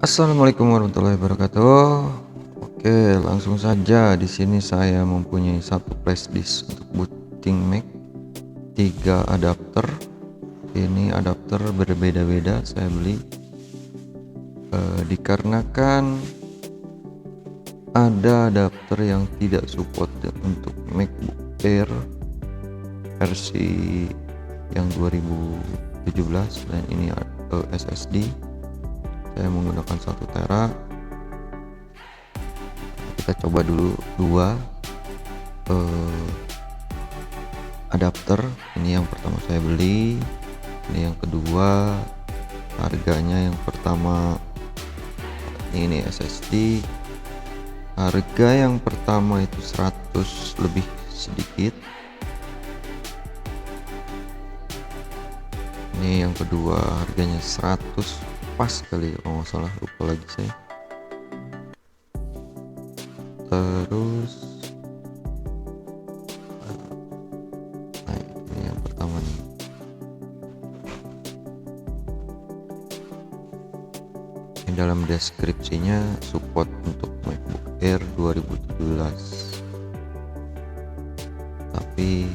Assalamualaikum warahmatullahi wabarakatuh. Oke, langsung saja di sini saya mempunyai satu flash disk untuk booting Mac, 3 adapter. Ini adapter berbeda-beda saya beli dikarenakan ada adapter yang tidak support untuk MacBook Air versi yang 2017 dan ini SSD. Saya menggunakan 1 tera. Kita coba dulu 2 adapter. Ini yang pertama saya beli, ini yang kedua. Harganya yang pertama ini SSD, harga yang pertama itu 100 lebih sedikit. Ini yang kedua harganya 100 pas kali kalau nggak salah, lupa lagi saya. Terus ini yang pertama nih. Ini dalam deskripsinya support untuk MacBook Air 2017. Tapi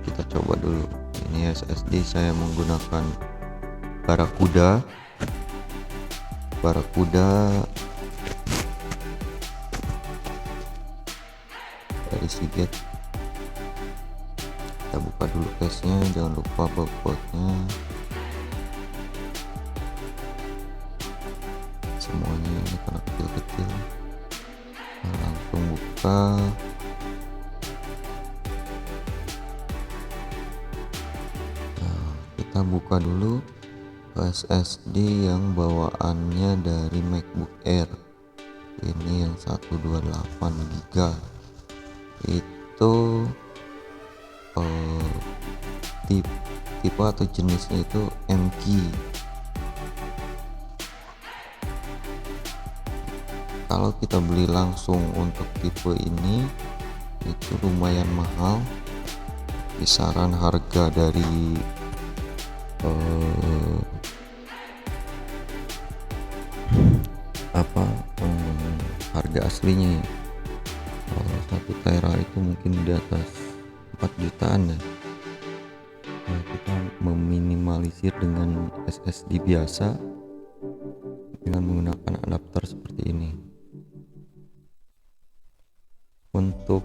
kita coba dulu. Ini SSD saya menggunakan Barakuda dari Seagate. Kita buka dulu case-nya, jangan lupa barcode-nya. Semuanya ini karena kecil-kecil. Nah, langsung buka. Nah, kita buka dulu SSD yang bawaannya dari MacBook Air. Ini yang 128 GB. Itu tipe atau jenisnya itu MKey. Kalau kita beli langsung untuk tipe ini itu lumayan mahal, kisaran harga dari harga aslinya. Kalau 1 tera itu mungkin di atas 4 jutaan ya. Nah, kita meminimalisir dengan SSD biasa dengan menggunakan adapter seperti ini. Untuk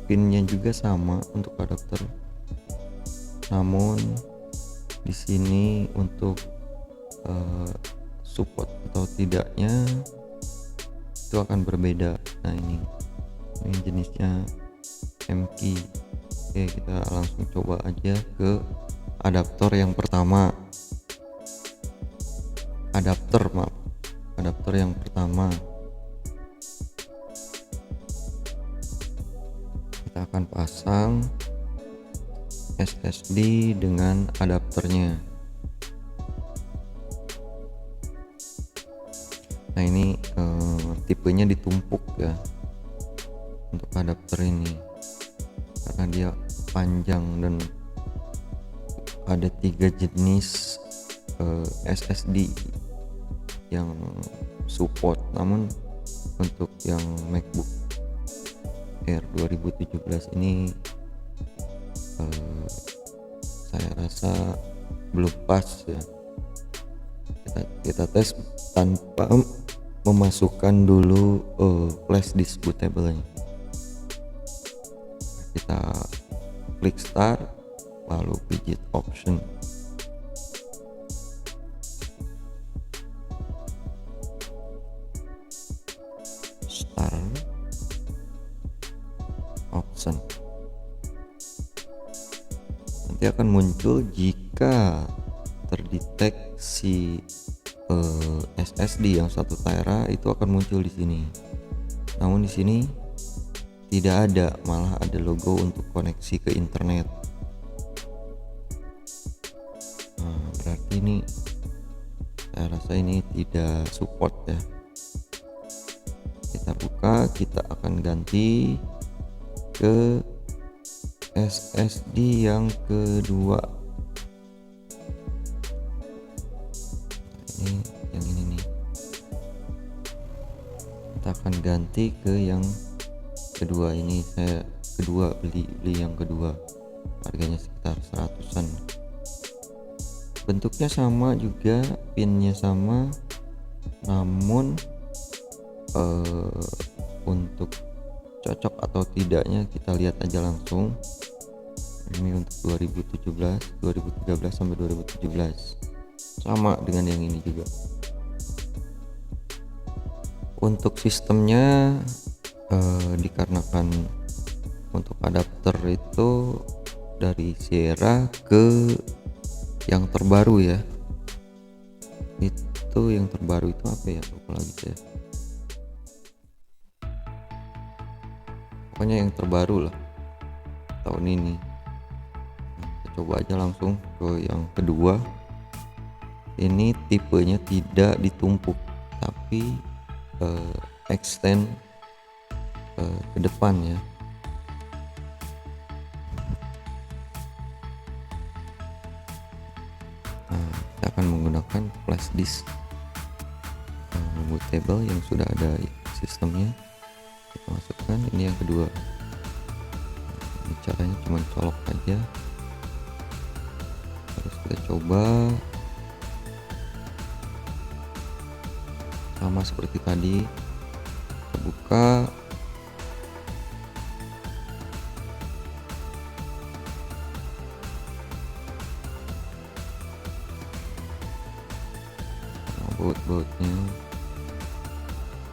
pinnya juga sama untuk adapter, namun di sini untuk support atau tidaknya itu akan berbeda. Nah, ini jenisnya MKey. Oke, kita langsung coba aja ke adapter yang pertama. Adapter yang pertama kita akan pasang SSD dengan adapternya. Nah, ini tipenya ditumpuk ya untuk adapter ini, karena dia panjang dan ada 3 jenis SSD yang support. Namun untuk yang MacBook Air 2017 ini saya rasa belum pas ya. Kita tes tanpa memasukkan dulu flash disk bootable-nya. Kita klik start, lalu pijit option. Start option. Nanti akan muncul jika terdeteksi SSD yang 1 tera itu akan muncul di sini. Namun di sini tidak ada, malah ada logo untuk koneksi ke internet. Nah, berarti ini saya rasa ini tidak support ya. Kita buka, kita akan ganti ke SSD yang kedua. Ini yang ini nih, kita akan ganti ke yang kedua. Ini saya beli yang kedua, harganya sekitar 100-an. Bentuknya sama juga, pinnya sama, namun untuk cocok atau tidaknya kita lihat aja langsung. Ini untuk 2017, 2013 sampai 2017, sama dengan yang ini juga. Untuk sistemnya dikarenakan untuk adapter itu dari Sierra ke yang terbaru ya, itu yang terbaru itu apa ya, lupa lagi saya, pokoknya yang terbaru lah tahun ini. Kita coba aja langsung ke yang kedua. Ini tipenya tidak ditumpuk tapi extend ke depan ya. Nah, kita akan menggunakan flash disk bootable yang sudah ada sistemnya. Kita masukkan, ini yang kedua. Ini caranya cuma colok aja, terus kita coba sama seperti tadi, kita buka. Baut-bautnya,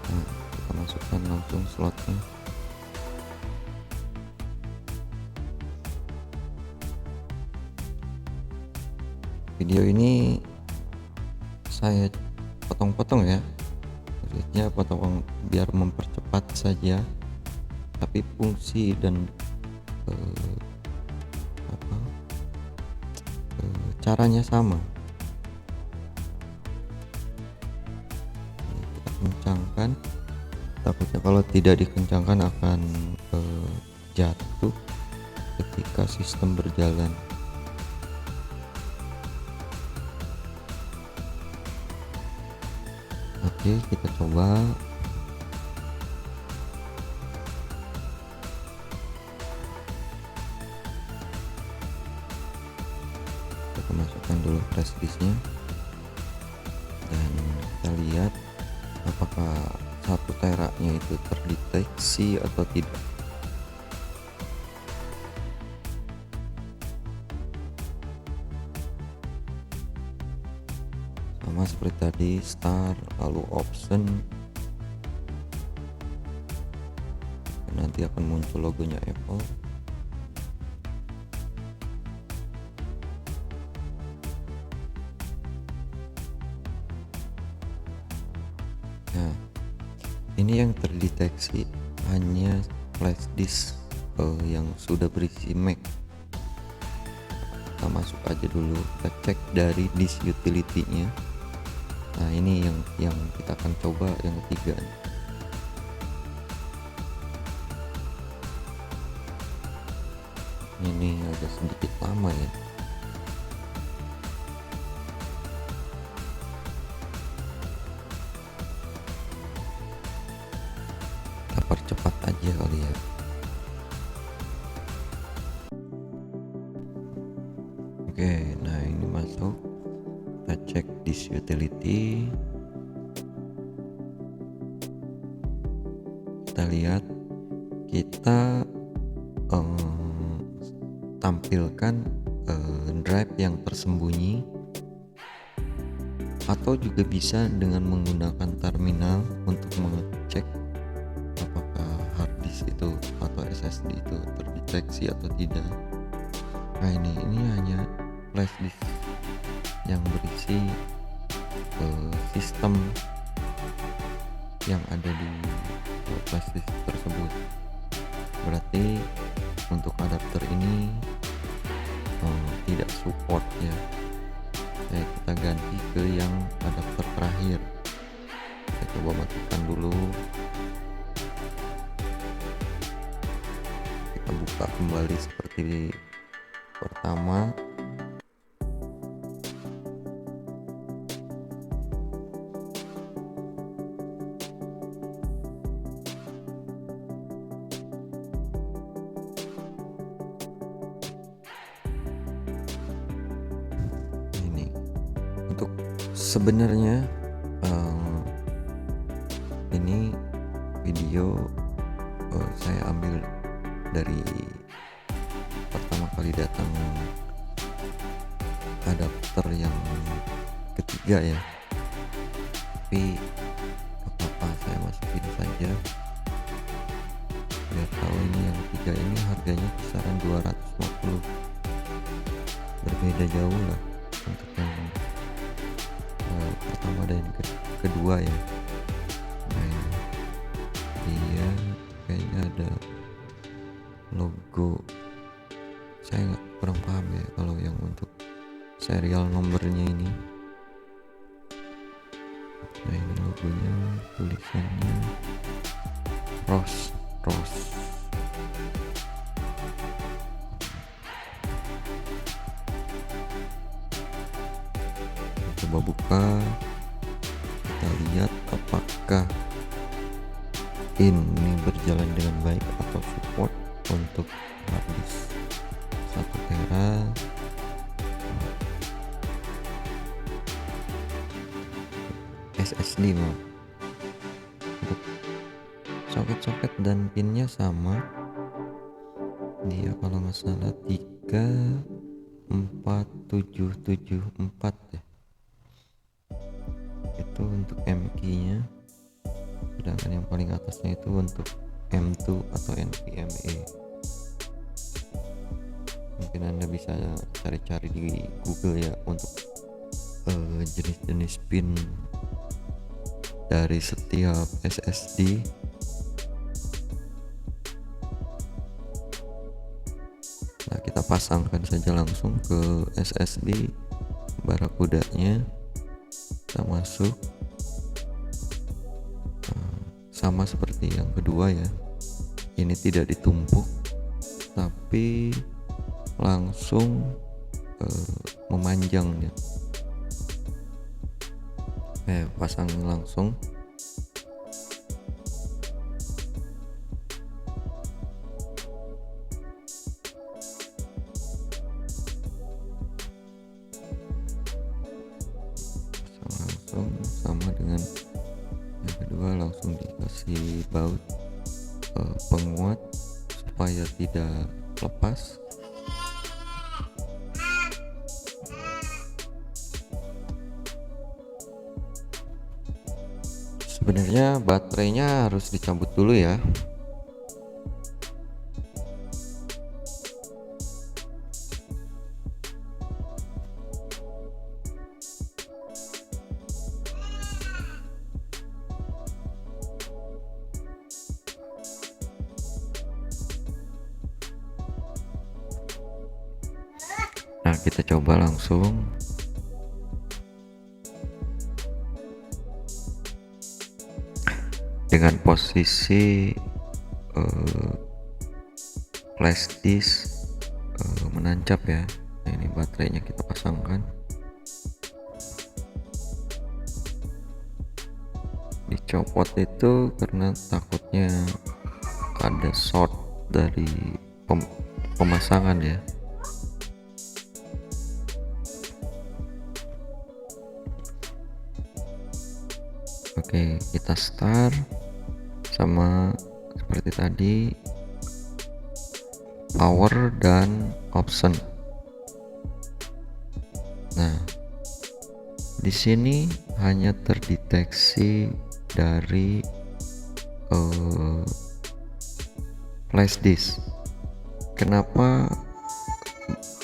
nah, kita masukkan langsung slotnya. Video ini saya potong-potong ya, maksudnya potong biar mempercepat saja, tapi fungsi dan caranya sama. Kita kencangkan, takutnya kalau tidak dikencangkan akan jatuh ketika sistem berjalan. Oke, kita coba. Kita masukkan dulu flash disknya dan kita lihat apakah 1 teranya itu terdeteksi atau tidak. Sama seperti tadi, start lalu option, nanti akan muncul logonya Apple. Nah, ini yang terdeteksi hanya flash disk yang sudah berisi Mac. Kita masuk aja dulu, kita cek dari disk utility-nya. Nah, ini yang kita akan coba yang ketiga nih. Ini agak sedikit lama ya. Kita percepat aja kali ya. Oke, nah ini masuk. Kita cek disk utility. Kita lihat, kita tampilkan drive yang tersembunyi, atau juga bisa dengan menggunakan terminal untuk mengecek apakah hard disk itu atau SSD itu terdeteksi atau tidak. Nah, ini hanya flash disk yang berisi sistem yang ada di flash disk tersebut. Berarti untuk adapter ini tidak support ya. Kita ganti ke yang adapter terakhir. Kita coba matikan dulu. Kita buka kembali seperti pertama. Sebenarnya ini video saya ambil dari pertama kali datang adapter yang ketiga ya, tapi apa saya masukin saja biar tahu. Ini yang ketiga ini harganya kisaran 250, berbeda jauh lah untuk yang pertama dan kedua ya. Nah, dia kayaknya ada logo, saya kurang paham ya kalau yang untuk serial nomornya ini. Nah, ini logonya, tulisannya Rose. Coba buka, kita lihat apakah ini berjalan dengan baik atau support untuk hard disk 1 tera. SSD mah untuk soket-soket dan pinnya sama, dia kalau nggak salah 34774 ya, itu untuk M-key nya, sedangkan yang paling atasnya itu untuk M2 atau NVMe. Mungkin Anda bisa cari-cari di Google ya untuk jenis-jenis pin dari setiap SSD. Nah, kita pasangkan saja langsung ke SSD barakudanya, kita masuk. Sama seperti yang kedua ya, ini tidak ditumpuk tapi langsung memanjang ya. Pasang langsung. Langsung sama dengan yang kedua, langsung dikasih baut penguat supaya tidak lepas. Sebenarnya baterainya harus dicabut dulu ya. Nah, kita coba langsung. Dengan posisi flash disk menancap ya. Nah, ini baterainya kita pasangkan. Dicopot itu karena takutnya ada short dari pemasangan ya. Oke, kita start sama seperti tadi, power dan option. Nah, di sini hanya terdeteksi dari flash disk. Kenapa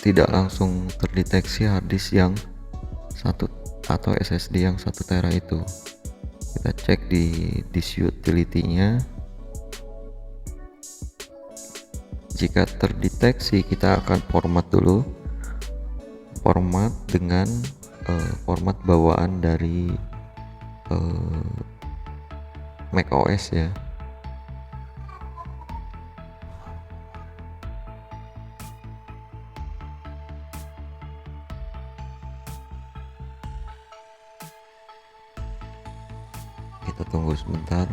tidak langsung terdeteksi hard disk yang satu atau SSD yang 1 tera itu? Kita cek di disk utility-nya. Jika terdeteksi, kita akan format dulu, format dengan format bawaan dari macOS ya. Kita tunggu sebentar.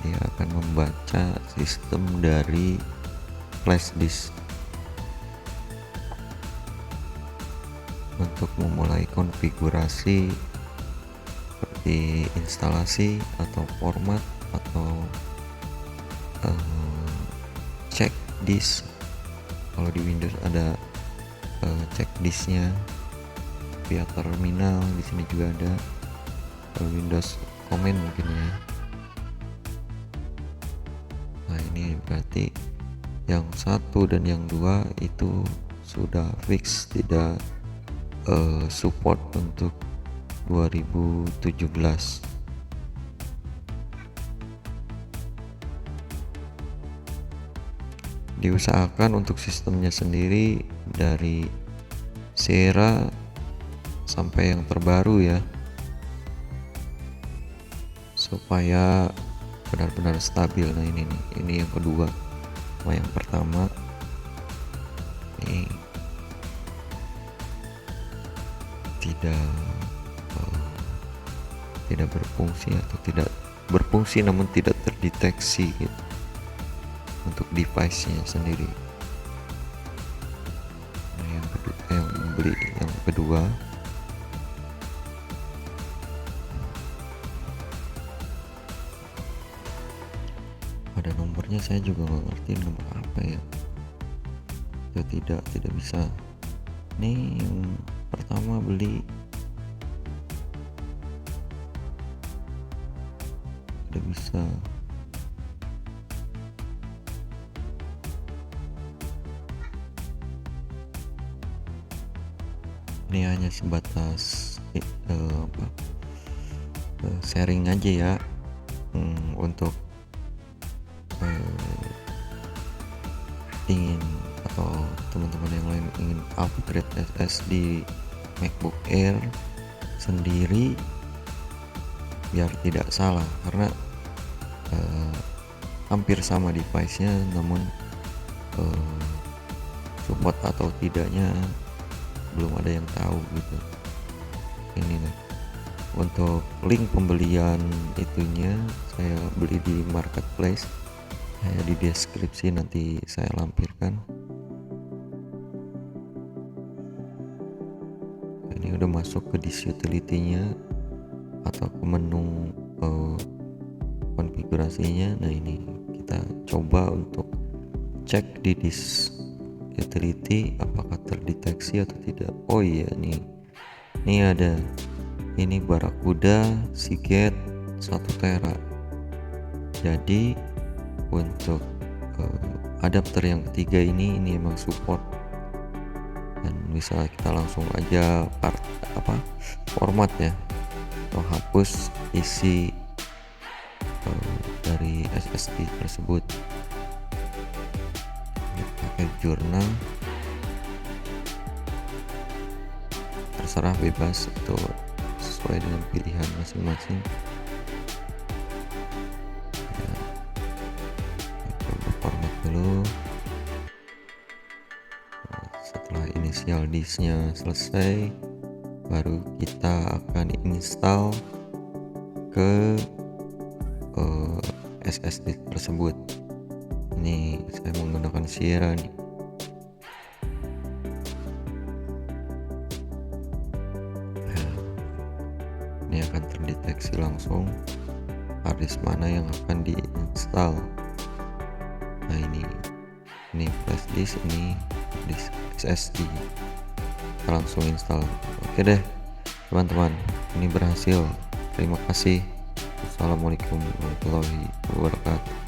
dia akan membaca sistem dari flash disk untuk memulai konfigurasi seperti instalasi atau format atau cek disk. Kalau di Windows ada cek disknya via terminal, di sini juga ada Windows Command mungkin ya. Nah ini berarti yang satu dan yang dua itu sudah fix tidak support untuk 2017. Diusahakan untuk sistemnya sendiri dari Sierra sampai yang terbaru ya, supaya benar-benar stabil. Nah ini yang kedua. Sama yang pertama ini tidak berfungsi atau tidak berfungsi namun tidak terdeteksi gitu untuk device-nya sendiri. Nah, yang beli yang kedua ada nomornya, saya juga nggak ngerti nomor apa ya. Itu tidak bisa. Ini yang pertama beli tidak bisa. Ini hanya sebatas sharing aja ya, untuk ingin atau teman-teman yang lain ingin upgrade SSD MacBook Air sendiri biar tidak salah, karena hampir sama device-nya namun support atau tidaknya belum ada yang tahu gitu. Ini nih, untuk link pembelian itunya saya beli di marketplace, saya di deskripsi nanti saya lampirkan. Ini udah masuk ke disk utility-nya atau ke menu konfigurasinya. Nah ini kita coba untuk cek di disk utility apakah terdeteksi atau tidak. Oh iya nih, ini ada ini Barracuda Seagate 1 tera. Jadi untuk adapter yang ketiga ini emang support dan bisa kita langsung aja format ya, atau hapus isi dari SSD tersebut. Pakai jurnal terserah, bebas atau sesuai dengan pilihan masing-masing. Ya, coba format dulu. Setelah inisial disknya selesai, baru kita akan install ke SSD tersebut. Ini saya menggunakan Sierra nih. Nah, ini akan terdeteksi langsung harddisk mana yang akan diinstal. Nah ini flash disk, ini disk SSD. Kita langsung install. Oke deh teman-teman, ini berhasil. Terima kasih. Assalamualaikum warahmatullahi wabarakatuh.